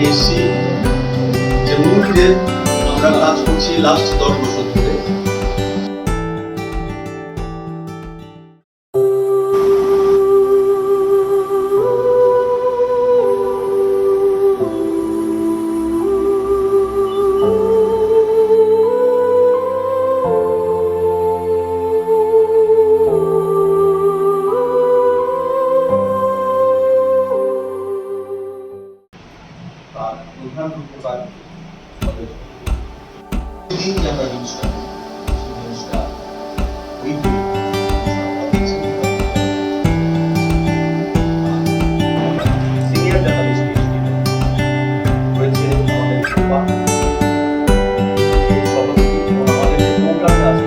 এসেছি যে মুহূর্তে আমরা কাজ করছি লাস্ট 10 বছর ধরে। প্রধান উপকার হবে দিন যে আমরা জিনিসটা ওই সিনিয়র জার্নালিস্ট রয়েছে আমাদের সভাপতি এবং আমাদের যে প্রোগ্রামটা আছে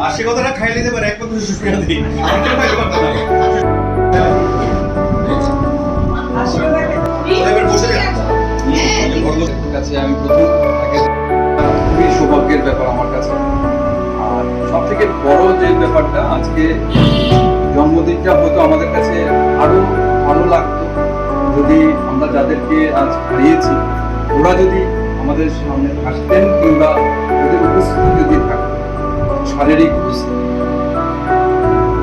আশি কথাটা খাই নিতে পারে এক কথা শুনিয়ে দিই আমি প্রথম খুবই সৌভাগ্যের ব্যাপার আমার কাছে। আর সব থেকে বড় যে ব্যাপারটা আজকে জন্মদিনটা হয়তো আমাদের কাছে আরো ভালো লাগতো যদি আমরা যাদেরকে আজ হারিয়েছি ওরা যদি আমাদের সামনে আসতেন কিংবা ওদের উপস্থিতি যদি থাকতো শারীরিক উপস্থিতি।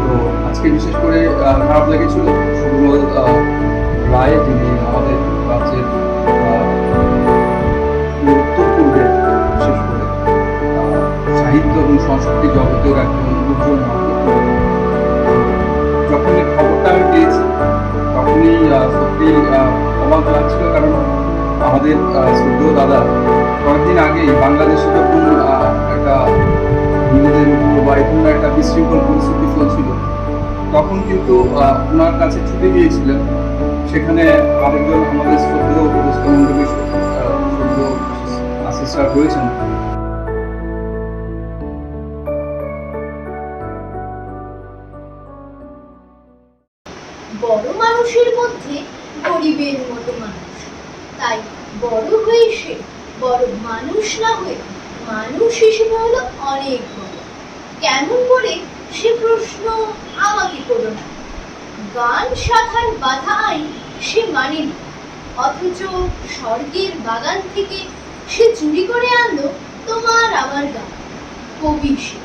তো আজকে বিশেষ করে খারাপ লেগেছিল সুব্রত রায় যিনি আমাদের রাজ্যের উত্তর পূর্বে বিশেষ করে সাহিত্য এবং সংস্কৃতি জগতের একজন উজ্জ্বল নাটক। যখন এই খবরটা আমি পেয়েছি তখনই সত্যি অবাক লাগছিল, কারণ আমাদের শ্রদ্ধেয় দাদা কয়েকদিন আগেই বাংলাদেশে যখন একটা হিন্দুদের উপর বা এরকম একটা বিশৃঙ্খল পরিস্থিতি চলছিল তখন কিন্তু ওনার কাছে ছুটে গিয়েছিলেন। সেখানে আরেকজন আমাদের শ্রদ্ধেয় উপদেষ্টা মন্ডলীর শ্রদ্ধেয় আশিস স্যার রয়েছেন। বড় মানুষের মধ্যে গরিবের মতো মানুষ, তাই বড় হয়ে সে বড় মানুষ না হয়ে মানুষ হিসেবে হলো অনেক বড়। কেমন করে সে প্রশ্ন আমাকে করো না। গান শাখার বাধা আইন সে মানেনি, অথচ স্বর্গের বাগান থেকে সে চুরি করে আনলো তোমার আমার গান। কবি সে,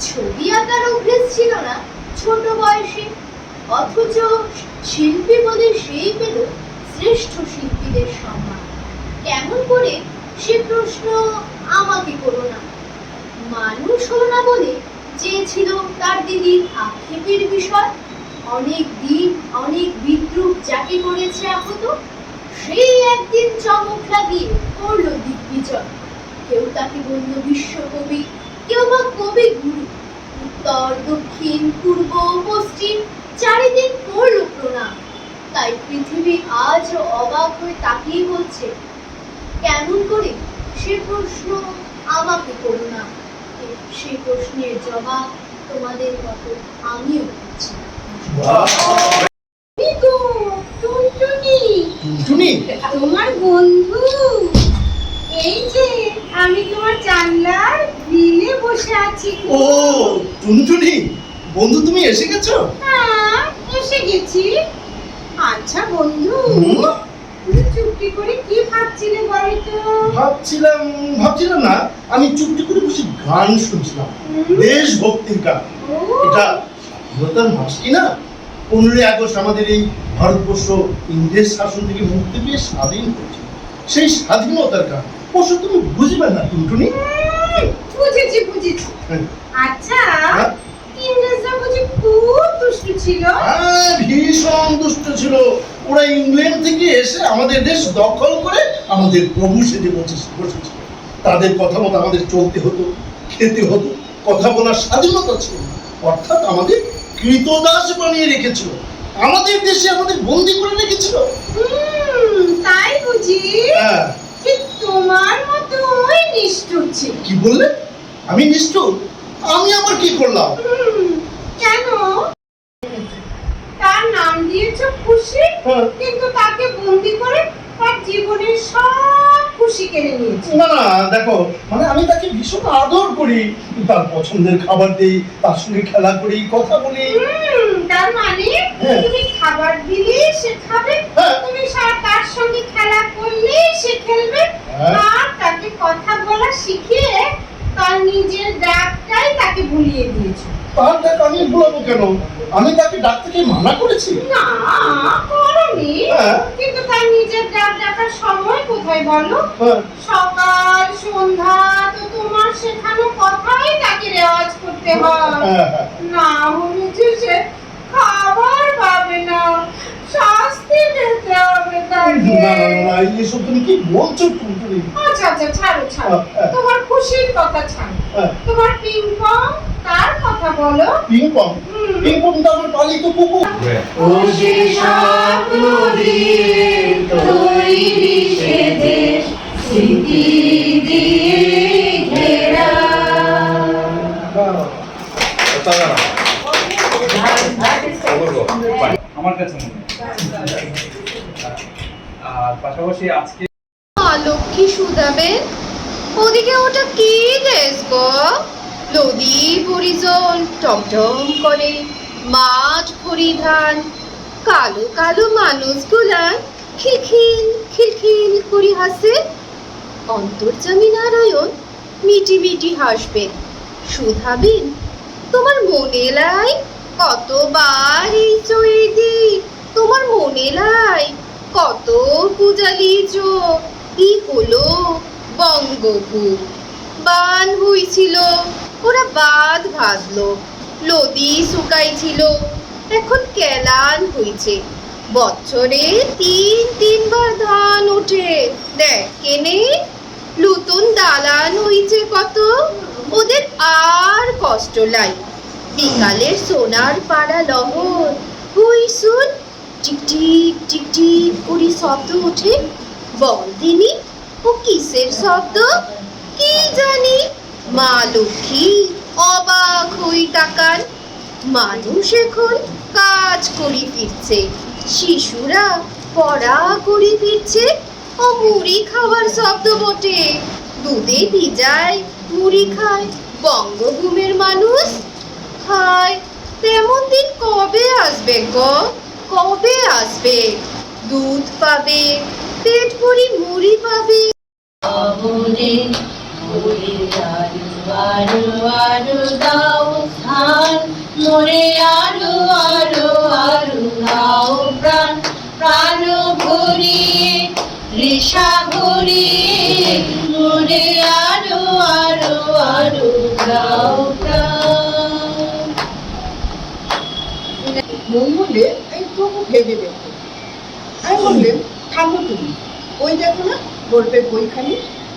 ছবি আঁকার অভ্যেস ছিল না ছোট বয়সে, অথচ শিল্পী বলে সেই পেল শ্রেষ্ঠ শিল্পীদের সম্মান। কেমন করে সে প্রশ্ন আমাকে করো না। মানুষ হলো না বলে চেয়েছিল তার দিদির আক্ষেপের বিষয়। অনেক দিন অনেক বিদ্রুপ যাকে করেছে আহত, সেই একদিন চমক লাগিয়ে করলো দিগ্বিজয়। কেউ তাকে বলল বিশ্বকবি, কেউ বা কবি গুরু। উত্তর দক্ষিণ পূর্ব পশ্চিম চারিদিক করলো প্রণাম। তাই পৃথিবী আজও অবাক হয়ে তাকিয়ে বলছে, কেমন করে? সে প্রশ্ন আমাকে করো না, সে প্রশ্নের জবাব তোমাদের মতো আমিও দিচ্ছি। টুনটুনি, তোমার বন্ধু, এই যে আমি তোমার জানলার গ্রিলে বসে আছি। ও টুনটুনি, বন্ধু তুমি এসে গেছো? হ্যাঁ, এসে গেছি। আচ্ছা বন্ধু, তুমি চুপটি করে কি ভাবছিলে বলো তো? ভাবছিলাম না, আমি চুপটি করে বসে গান শুনছিলাম, দেশভক্তির গান। ও, এটা স্বাধীনতার মাস কি না? 15ই আগস্ট আমাদের এই ভারতবর্ষ ইংরেজ শাসন থেকে মুক্তি পেয়ে স্বাধীন হয়েছে। সেই স্বাধীনতার গান অবশ্য তুমি বুঝবে না টুনটুনি। বুঝেছি। হ্যাঁ। আচ্ছা, হ্যাঁ? ইংরেজরা বুঝি খুব দুষ্টু ছিল? হ্যাঁ, ভীষণ দুষ্ট ছিল। ওরা ইংল্যান্ড থেকে এসে আমাদের দেশ দখল করে আমাদের প্রভু সেজে বসেছিল। তাদের কথা মতো আমাদের চলতে হতো, খেতে হতো, কথা বলার স্বাধীনতা ছিল। অর্থাৎ আমাদের কৃতদাস বানিয়ে রেখেছিল, আমাদের দেশে আমাদের বন্দি করে রেখেছিল। তাই বুঝি? হ্যাঁ। ঠিক তোমার মতোই নিষ্ঠুর ছিল। কি বললে? আমি নিষ্ঠুর? আমি আবার কি করলাম? কেন? তার নাম দিয়েছ খুশি, হ্যাঁ। কিন্তু তাকে বন্দি করে তার জীবনের সব খুশি কেড়ে নিয়েছে। না না, দেখো, মানে আমি তাকে ভীষণ আদর করি, তার পছন্দের খাবার দিই, তার সঙ্গে খেলা করি, কথা বলি। তার মানে হ্যাঁ। তুমি খাবার দিলে সে খাবে, হ্যাঁ। তুমি তার সঙ্গে খেলা করলে সে খেলবে, হ্যাঁ। আর তাকে কথা বলা শিখিয়ে তার নিজের ডাকটাই তাকে ভুলিয়ে দিয়েছো। তার ডাক আমি ভুলাবো কেন? আমি তাকে ডাক থেকে মানা করেছি? না, করনি। হ্যাঁ। কিন্তু তার নিজের ডাক ডাকার সময় কোথায় বলো? হ্যাঁ। সকাল সন্ধ্যা তো তোমার শেখানো কথাই তাকে রেওয়াজ করতে হয়। হ্যাঁ। না হলে যে সে খাবার পাবে না, শাস্তি পেতে হবে তাকে। না না না, এসব তুমি কি বলছো টুনটুনি? আচ্ছা, ছাড়ো। হ্যাঁ। তোমার খুশির কথা ছাড়ো, হ্যাঁ। তোমার পিংপং তার কথা বলো। পিংপং তো আমার পালিত কুকুর। ও যে স্বপ্ন দিয়ে তৈরি সে দেশ, স্মৃতি দিয়ে ঘেরা। আমার কাছে মনে হয়। আর পাশাপাশি আজকে লক্ষ্মী সুদাবে, ওদিকে ওটা কি দেশ গো? নদী পরিজন টমটম করে, মাঠ পরিধান, কালো কালো মানুষগুলা খিলখিল করে হাসে। অন্তর্যামী নারায়ণ মিটি মিটি হাসবেন, শুধাবেন, তোমার মনে লাই কতবার এই চৈদি, তোমার মনে লাই কত পূজালিজ, কি হলো বঙ্গভূ। বান হইছিল, ওরা বাঁধ ভাজলো, নদী শুকাইছিল, এখন কেলান হইছে। বছরে তিনবার ধান ওঠে, দেখ কেনে নতুন দালান হইছে কত, ওদের আর কষ্ট লাই। বিকালের সোনার পাড়া লহর, হুই শুন, টিকটিক করি শব্দ ওঠে। বল দিনি, ও কিসের শব্দ? কি জানি। মা লক্ষ্মী অবাক হই তাকান। মানুষ এখন কাজ করি ফিরছে, শিশুরা পড়া করি ফিরছে। ও মুড়ি খাওয়ার শব্দ বটে, দুধে ভিজায় মুড়ি খায় বঙ্গভূমের মানুষ। হায়, তেমন দিন কবে আসবে গো? কবে আসবে? দুধ পাবে, পেট ভরি মুড়ি পাবে। আবুরে মোরে আরু আরু আরু দাও ধান, মোরে আরু আরু আরু দাও প্রাণ, প্রাণ ভরিয়ে ঋষা ভরিয়ে, মোরে আরু আরু আরু দাও প্রাণ। মন বললে আমি তবু ভেবে দেখো। আমি বললেন থামো তুমি, ওই দেখো না গল্পের বইখানি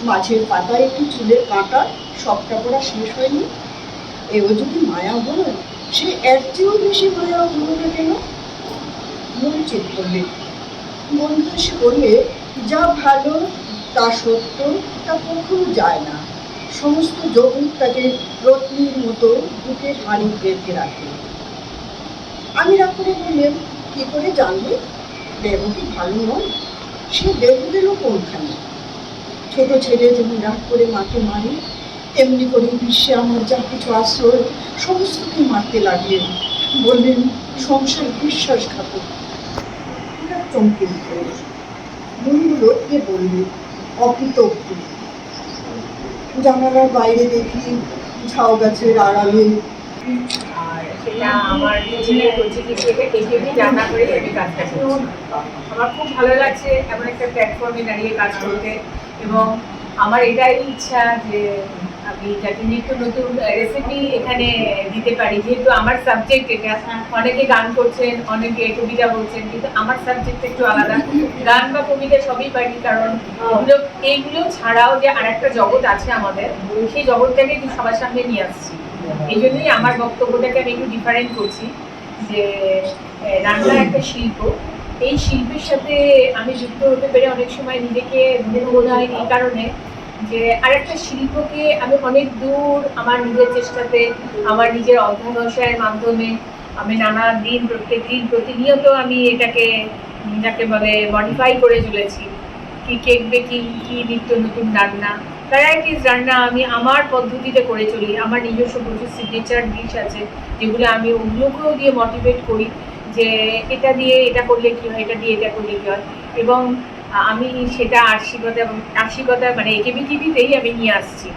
মাঝের পাতায় একটু চুলের কাঁটা, সবটা পড়া শেষ হয়নি। এও যদি মায়া হয়, সে এর চেয়েও বেশি মায়া হলো না কেন? মন চেক করলে বন্ধু এসে বললে, যা ভালো তা সত্য তা কখনো যায় না, সমস্ত জগৎ তাকে রত্নের মতো বুকের হাড়ি বেঁধে রাখে। আমি রাগ করে বললাম, কি করে জানবে দেহ কি ভালো নয়? সে দেহ দিল কোনখানে? ছোট ছেলে যেমন রাগ করে মাকে মারে, তেমনি করে বিশ্বে আমার যা কিছু আশ্রয় সমস্তকে মারতে লাগলেন। বললেন সংসার বিশ্বাসঘাতক। চমকে উঠল। মনগুলো কে বলবে অকৃতজ্ঞ। জানালার বাইরে দেখি ঝাউ গাছের আড়ালে আর সেটা আমার ছেলের কোচিংয়ে থেকে একেবি রান্না করে আমি কাজটা করছি। আমার খুব ভালো লাগছে এমন একটা প্ল্যাটফর্মে দাঁড়িয়ে কাজ করতে, এবং আমার এটাই ইচ্ছা যে আমি যাতে নিত্য নতুন রেসিপি এখানে দিতে পারি। যেহেতু আমার সাবজেক্ট এটা, অনেকে গান করছেন, অনেকে কবিতা বলছেন, কিন্তু আমার সাবজেক্ট একটু আলাদা। গান বা কবিতা সবই পারি, কারণ এইগুলো ছাড়াও যে আরেকটা জগৎ আছে আমাদের, সেই জগৎটাকে একটু সবার সামনে নিয়ে আসছি। এই জন্যই আমার বক্তব্যটাকে আমি একটু ডিফারেন্ট করছি, যে রান্না একটা শিল্প, এই শিল্পের সাথে আমি যুক্ত হতে পেরে অনেক সময় নিজেকে ধন্য বোধ হয় এই কারণে যে আরেকটা শিল্পকে আমি অনেক দূর আমার নিজের চেষ্টাতে, আমার নিজের অধ্যবসায়ের মাধ্যমে আমি নানা দিন প্রত্যেক দিন প্রতিনিয়ত আমি এটাকে যাকে বলে মডিফাই করে চলেছি। কি কেক বেকিং, কি নিত্য নতুন রান্না, ভ্যারাইটিস রান্না আমি আমার পদ্ধতিতে করে চলি। আমার নিজস্ব প্রচুর সিগনেচার ডিশ আছে, যেগুলো আমি ওগুলোকেও দিয়ে মোটিভেট করি যে এটা দিয়ে এটা করলে কী হয়, এটা দিয়ে এটা করলে কী হয়। এবং আমি সেটা আশিকতা মানে একেবি টিভিতেই আমি নিয়ে আসছি।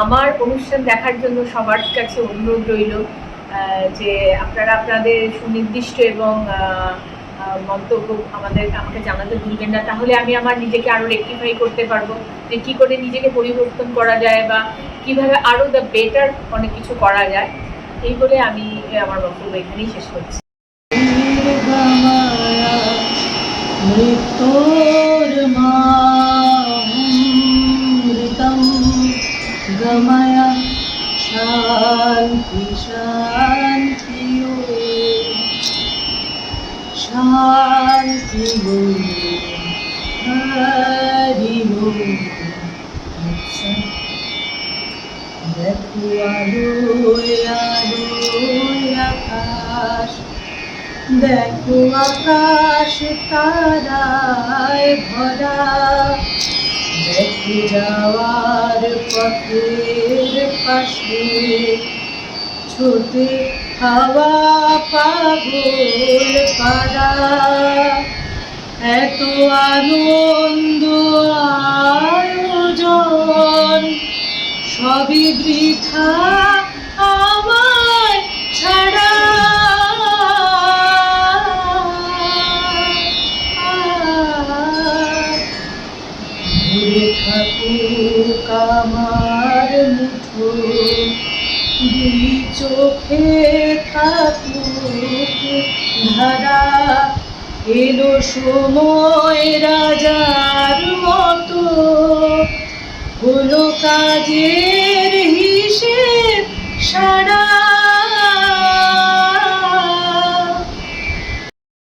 আমার অনুষ্ঠান দেখার জন্য সবার কাছে অনুরোধ রইল যে আপনারা আপনাদের সুনির্দিষ্ট এবং মন্তব্য আমাকে জানাতে ভুলবেন না। তাহলে আমি আমার নিজেকে আরও রেকটিফাই করতে পারবো যে কী করে নিজেকে পরিবর্তন করা যায় বা কীভাবে আরও দ্য বেটার অনেক কিছু করা যায়। এই বলে আমি আমার বক্তব্য এখানেই শেষ করছি। মৃত্যুর মামৃতম গময়া শান্তি শান্তি শান্তি হরি দেখো আলোয় আলোয় আকাশ, দেখো আকাশ তারায় ভরা, দেখো যাওয়ার পথের পাশে ছোটে হাওয়া পাগল পাড়া। এত আনন্দ আয়োজন সবই বৃথা আমায় ছাড়া। দূরে থাকুক আমার মুঠো, দুই চোখে থাকুক ধারা, এলো সময় রাজার মতো, হলো কাজের হিসেব সারা।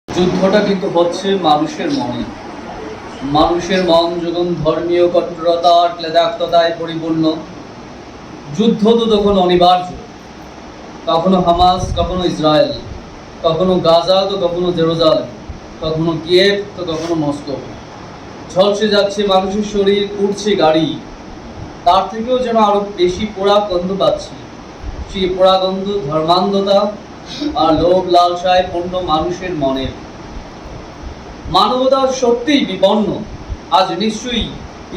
যুদ্ধটা কিন্তু হচ্ছে মানুষের মনে। মানুষের মন যখন ধর্মীয় কঠোরতা আর ক্লেদাক্ততায় পরিপূর্ণ, যুদ্ধ তো তখন অনিবার্য। কখনো হামাস, কখনো ইসরায়েল, কখনো গাজা তো কখনো জেরুজালেম, কখনো কিয়েভ তো কখনো মস্কো। ঝলসে যাচ্ছে মানুষের শরীর, উঠছে গাড়ি, তার থেকেও যেন আরো বেশি পোড়া গন্ধ পাচ্ছি। সেই পোড়া গন্ধ ধর্মান্ধতা আর লোভ লালসায় পূর্ণ মানুষের মনের। মানবতা সত্যিই বিপন্ন। আজ নিশ্চয়ই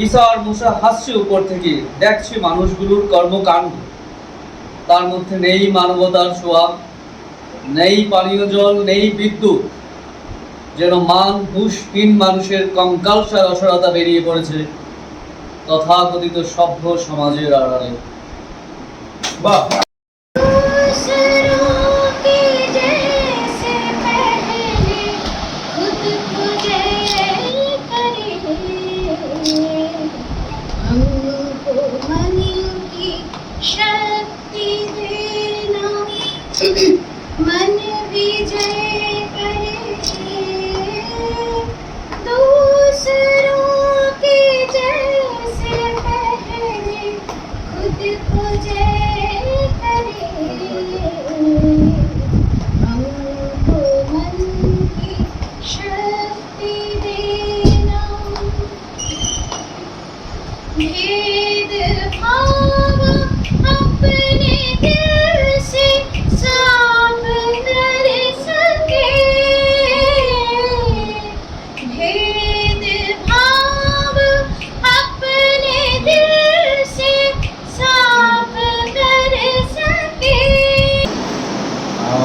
ঈসা আর মুসা হাসছে উপর থেকে, দেখছে মানুষগুলোর কর্মকাণ্ড। তার মধ্যে নেই মানবতার ছোঁয়া, নেই পানীয় জল, নেই বিদ্যুৎ। যেন মান হুঁশহীন মানুষের কঙ্কালসার অসরতা বেরিয়ে পড়েছে তথাকথিত সভ্য সমাজের আড়ালে। বাহ! दूसरों के जैसे पहले खुद को जैसे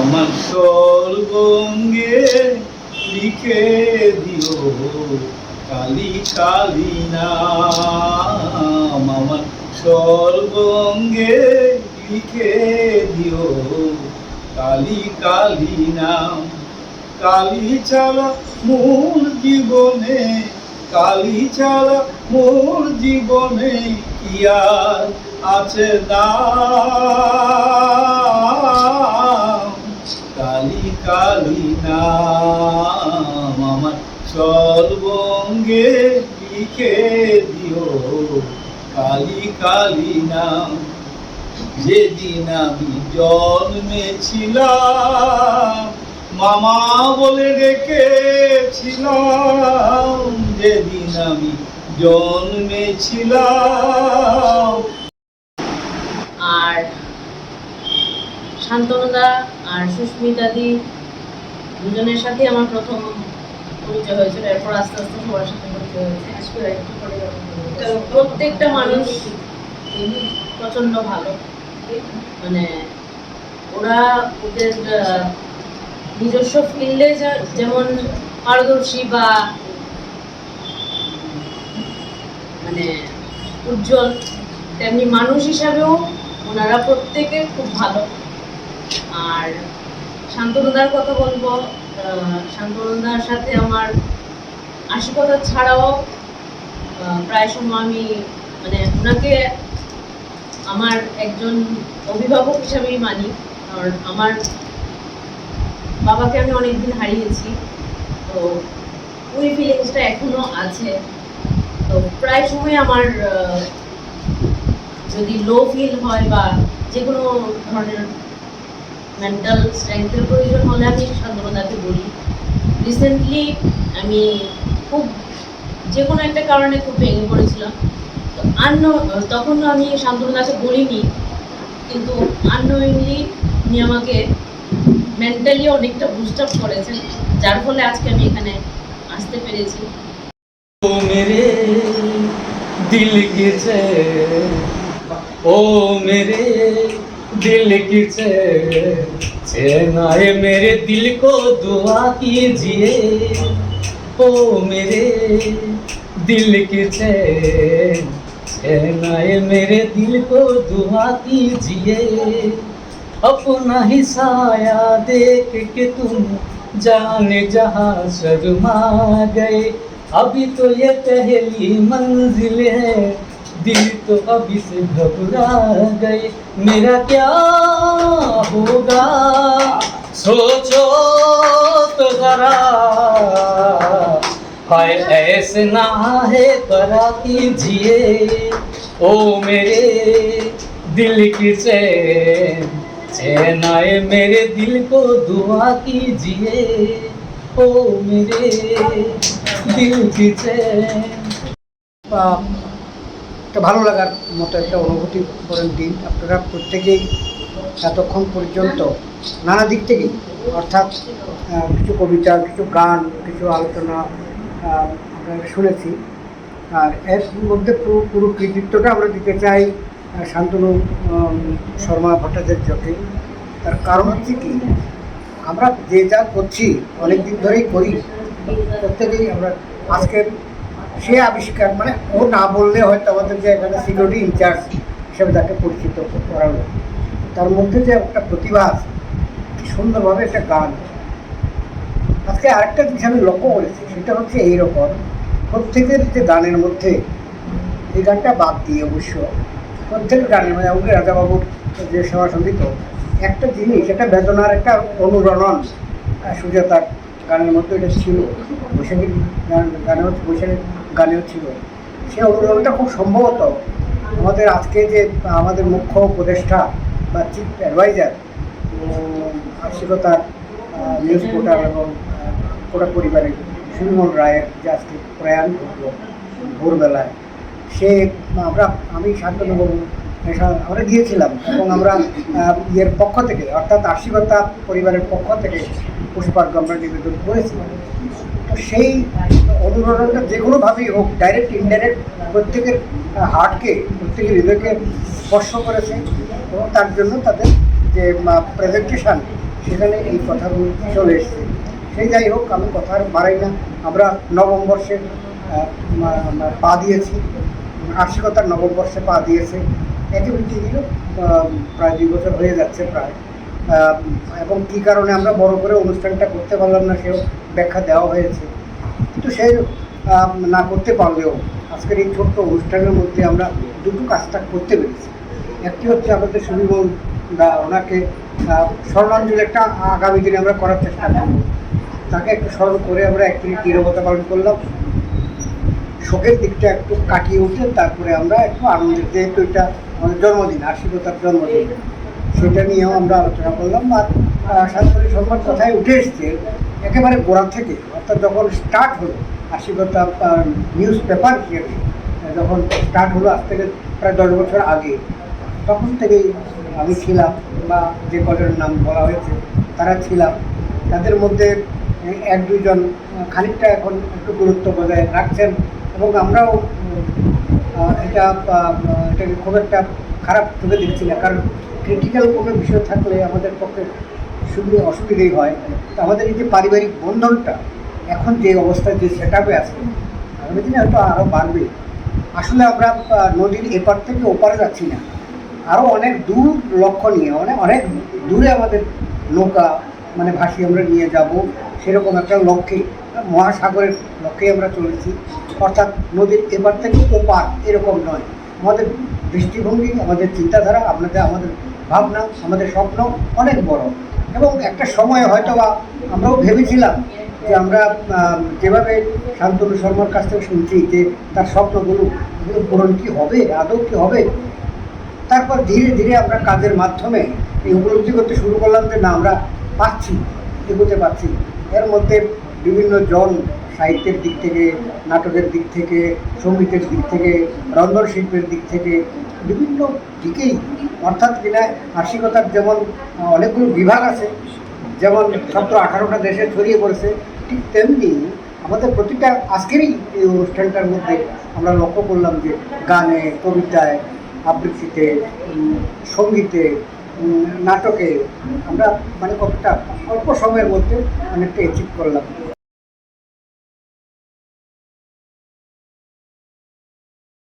আমার সর্বঙ্গে লিখে দিও কালী কালী নাম, আমার সর্বঙ্গে লিখে দিও কালী কালী নাম। কালী ছাড়া মোর জীবনে, কালী ছাড়া মোর জীবনে কি আর আছে নাম, কালী কালী নাম, আমার সর্বঙ্গে লিখে দিও কালী কালী নাম। যেদিন আমি জন্মেছিলাম মামা বলে ডেকেছিলাম, যেদিন আমি জন্মেছিলাম। আর শান্তনুদা আর সুস্মিতাদি দুজনের সাথে আমার প্রথম পরিচয় হয়েছিল, এরপর আস্তে আস্তে সবার সাথে পরিচয় হয়েছে। তো প্রত্যেকটা মানুষ প্রচন্ড ভালো, মানে ওরা ওদের নিজস্ব ফিল্ডে যেমন পারদর্শী বা মানে উজ্জ্বল, তেমনি মানুষ হিসাবেও ওনারা প্রত্যেকে খুব ভালো। আর শান্তনুদার কথা বলবো, শান্তনুদার সাথে আমার আশিকতা ছাড়াও প্রায় সময় আমি মানে ওনাকে আমার একজন অভিভাবক হিসাবেই মানি। কারণ আমার বাবাকে আমি অনেকদিন হারিয়েছি, তো ওই ফিলিংসটা এখনো আছে। তো প্রায় সময় আমার যদি লো ফিল হয় বা যে কোনো ধরনের মেন্টাল স্ট্রেংথের প্রয়োজন হলে আমি শান্তনুদাকে বলি। রিসেন্টলি আমি খুব যে কোনো একটা কারণে খুব ভেঙে পড়েছিলাম, তো তখন আমি শান্তনুদাকে বলিনি, কিন্তু আননোয়িংলি উনি আমাকে মেন্টালি অনেকটা বুস্ট আপ করেছেন, যার ফলে আজকে আমি এখানে আসতে পেরেছি। ओ मेरे दिल की चैन, ओ मेरे दिल की चैन आए मेरे दिल को दुआ कीजिए, ओ मेरे दिल की चैन आए मेरे दिल को दुआ कीजिए। अपना ही साया देख के तुम जाने जहाँ शर्मा गए, अभी तो ये पहली मंजिल है, दिल तो अभी से घबरा गए। मेरा क्या होगा सोचो तो जरा, हाय ऐसे ना है करा कीजिए, ओ मेरे दिल की चैन आए मेरे दिल को दुआ कीजिए, ओ मेरे दिल की चैन। একটা ভালো লাগার মতো একটা অনুভূতি করেন দিন। আপনারা প্রত্যেকেই এতক্ষণ পর্যন্ত নানা দিক থেকেই, অর্থাৎ কিছু কবিতা, কিছু গান, কিছু আলোচনা আমরা শুনেছি। আর এর মধ্যে পুরো কৃতিত্বটা আমরা দিতে চাই শান্তনু শর্মা ভট্টাচার্যকে। তার কারণ হচ্ছে কি, আমরা যে যা করছি অনেক দিন ধরেই করি, প্রত্যেকেই আমরা আজকের সে আবিষ্কার, মানে ও না বললে হয়তো আমাদের যে এখানে সিকিউরিটি ইনচার্জ হিসেবে তাকে পরিচিত করানো, তার মধ্যে যে একটা প্রতিভা আছে, কি সুন্দরভাবে একটা গান। আজকে আরেকটা জিনিস আমি লক্ষ্য করেছি, সেটা হচ্ছে এইরকম প্রত্যেকের যে গানের মধ্যে, এই গানটা বাদ দিয়ে অবশ্য প্রত্যেকের গানের মানে আমাকে রাজাবাবুর যে সেবা সঙ্গীত, একটা জিনিস, একটা বেদনার একটা অনুরণন সুজাতার গানের মধ্যে এটা ছিল, বৈশাখীর বৈশাখীর গানেও ছিল। সে অনুরণনটা খুব সম্ভবত আমাদের আজকে যে আমাদের মুখ্য উপদেষ্টা বা চিফ অ্যাডভাইজার আশিকতার নিউজ পোর্টাল এবং কোটা পরিবারের সুমন রায়ের যে আজকে প্রয়াণ ঘটল ভোরবেলায়, সে আমি শান্তনুবাবু আমরা গিয়েছিলাম এবং আমরা ইয়ের পক্ষ থেকে, অর্থাৎ আশিকতা পরিবারের পক্ষ থেকে পুষ্পার্ঘ্য আমরা নিবেদন করেছিলাম। তো সেই অনুরণনটা যে কোনোভাবেই হোক, ডাইরেক্ট ইনডাইরেক্ট প্রত্যেকের হার্টকে, প্রত্যেকের হৃদয়কে স্পর্শ করেছে এবং তার জন্য তাদের যে প্রেজেন্টেশন সেখানে এই কথাগুলো চলে এসছে। সেই যাই হোক, আমি কথা আর বাড়াই না। আমরা নবম বর্ষে পা দিয়েছি, আর্শিকতার নবম বর্ষে পা দিয়েছে। অ্যাক্টিভিটি দিল প্রায় 2 বছর হয়ে যাচ্ছে প্রায়। এবং কী কারণে আমরা বড় করে অনুষ্ঠানটা করতে পারলাম না সেও ব্যাখ্যা দেওয়া হয়েছে। কিন্তু সেই না করতে পারলেও আজকের এই ছোট্ট অনুষ্ঠানের মধ্যে আমরা দুটো কাজটা করতে পেরেছি। একটি হচ্ছে আমাদের সুবিমল দা, ওনাকে স্মরণাঞ্জলি একটা আগামী দিনে আমরা করার চেষ্টা করব। তাকে একটু স্মরণ করে আমরা একটি নীরবতা পালন করলাম, শোকের দিকটা একটু কাটিয়ে উঠে তারপরে আমরা একটু আনন্দের, যেহেতু এটা আমাদের জন্মদিন, আশীর্বাদার জন্মদিন, সেটা নিয়েও আমরা আলোচনা করলাম। আর সাংস্কৃতিক সম্মান কথায় উঠে এসছে একেবারে গোড়া থেকে, অর্থাৎ যখন স্টার্ট হলো আশীর্বাদ নিউজ পেপার হিসেবে যখন স্টার্ট হলো আজ থেকে প্রায় 10 বছর আগে, তখন থেকেই আমি ছিলাম, বা যে কজনের নাম বলা হয়েছে তারা ছিলাম। তাদের মধ্যে 1-2 জন খানিকটা এখন একটু দূরত্ব বজায় রাখছেন, এবং আমরাও এটাকে খুব একটা খারাপ চোখে দেখছি না, কারণ ক্রিটিক্যাল কোনো বিষয় থাকলে আমাদের পক্ষে অসুবিধেই হয়। তো আমাদের এই যে পারিবারিক বন্ধনটা এখন যে অবস্থায়, যে সেট আপে আছে, আগামী দিনে হয়তো আরও বাড়বে। আসলে আমরা নদীর এপার থেকে ওপারে যাচ্ছি না, আরও অনেক দূর লক্ষ্য নিয়ে, অনেক দূরে আমাদের নৌকা ভাসিয়ে আমরা নিয়ে যাব, সেরকম একটা লক্ষ্যে, মহাসাগরের লক্ষ্যে আমরা চলেছি। অর্থাৎ নদীর এপার থেকে ওপার এরকম নয়। আমাদের দৃষ্টিভঙ্গি, আমাদের চিন্তাধারা, আমাদের ভাবনা, আমাদের স্বপ্ন অনেক বড়। এবং একটা সময় হয়তো আমরাও ভেবেছিলাম যে আমরা যেভাবে শান্তনু শর্মার কাছ থেকে শুনছি যে তার স্বপ্নগুলো পূরণ কি হবে, আদৌ কি হবে। তারপর ধীরে ধীরে আমরা কাজের মাধ্যমে এই উপলব্ধি করতে শুরু করলাম যে না, আমরা পাচ্ছি, এগোতে পারছি। এর মধ্যে বিভিন্ন জন সাহিত্যের দিক থেকে, নাটকের দিক থেকে, সঙ্গীতের দিক থেকে, রন্ধন শিল্পের দিক থেকে, বিভিন্ন দিকেই, অর্থাৎ কিনা আশিকতার যেমন অনেকগুলো বিভাগ আছে, যেমন 17-18টা দেশে ছড়িয়ে পড়েছে, ঠিক তেমনি আমাদের প্রতিটা আজকেরই এই অনুষ্ঠানটার মধ্যে আমরা লক্ষ্য করলাম যে গানে, কবিতায়, আবৃত্তিতে, সঙ্গীতে, নাটকে আমরা কতটা অল্প সময়ের মধ্যে অনেকটা অ্যাচিভ করলাম।